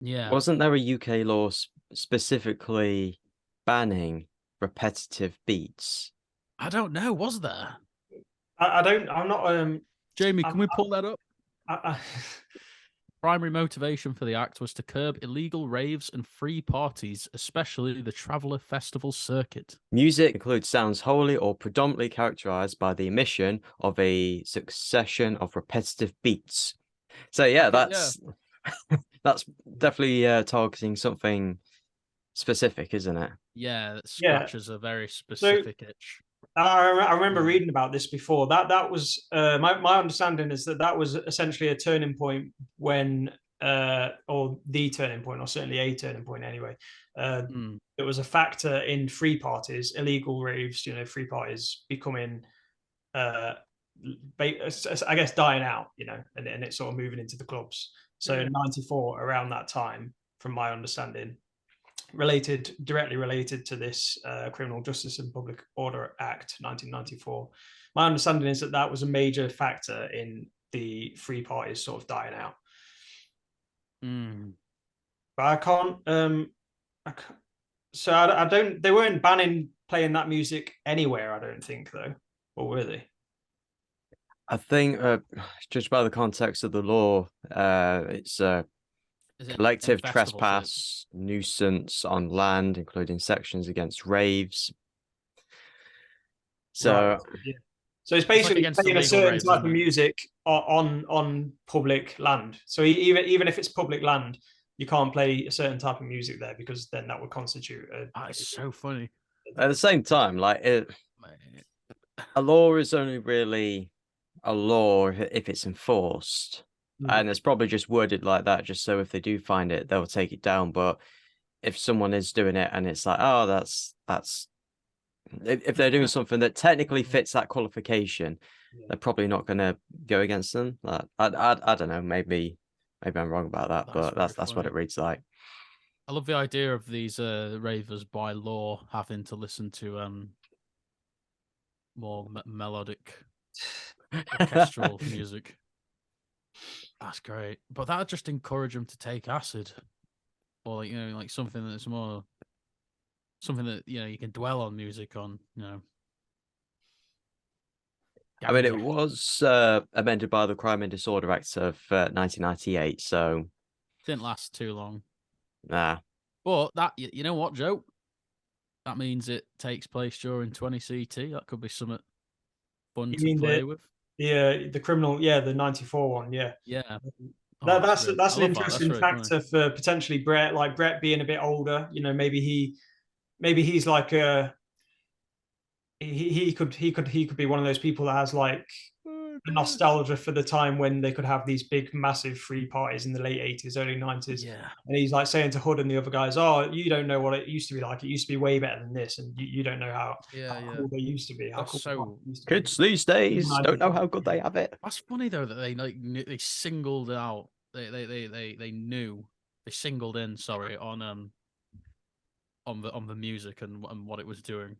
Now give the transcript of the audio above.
Yeah. Wasn't there a UK law specifically banning repetitive beats? I don't know. Was there? I don't. I'm not. Jamie, I, can we pull that up? I, Primary motivation for the act was to curb illegal raves and free parties, especially the Traveller Festival circuit. Music includes sounds wholly or predominantly characterized by the emission of a succession of repetitive beats. So yeah, Okay, yeah. that's definitely targeting something specific, isn't it? Yeah, that yeah. scratches a very So specific itch. I remember Mm. reading about this before. That was my understanding is that that was essentially a turning point when or the turning point, or certainly a turning point anyway. It was a factor in free parties, illegal raves, free parties becoming I guess dying out, and it's sort of moving into the clubs. So in '94, around that time, from my understanding, directly related to this Criminal Justice and Public Order Act 1994. My understanding is that that was a major factor in the free parties sort of dying out. But I can't so I don't. They weren't banning playing that music anywhere. I don't think though, or were they? I think, judged by the context of the law, it's a Is it collective festivals? trespass, nuisance on land, including sections against raves. Right. So, Yeah. So it's It's like basically against playing a illegal certain raves, type isn't of it? music on public land. So even if it's public land, you can't play a certain type of music there because then that would constitute It's so funny. at the same time, a law is only really a law if it's enforced. And it's probably just worded like that, just so if they do find it, they'll take it down. But if someone is doing it and it's like, oh, that's if they're doing something that technically fits that qualification, they're probably not going to go against them. I don't know. Maybe I'm wrong about that, but that's what it reads like. I love the idea of these ravers by law having to listen to more melodic orchestral music. That's great, but that just encourage them to take acid, or like something that's more something that you can dwell on music on. I mean, Gavin, it was amended by the Crime and Disorder Act of 1998, so didn't last too long. nah. But that you know what, Joe? That means it takes place during 20 CT. That could be something fun You to mean play with. the criminal, the '94 one, yeah. Yeah. That's I an love that. That's interesting really funny. factor for potentially Brett, like Brett being a bit older. Maybe he's like he could be one of those people that has like a nostalgia for the time when they could have these big massive free parties in the late '80s, early '90s. Yeah. And he's like saying to Hood and the other guys, "Oh, you don't know what it used to be like. It used to be way better than this, and you don't know how cool they used to be. How That's cool so. used to be." Kids these days don't know how good they have it. That's funny though that they singled out. They knew they singled in. Sorry on the music and what it was doing.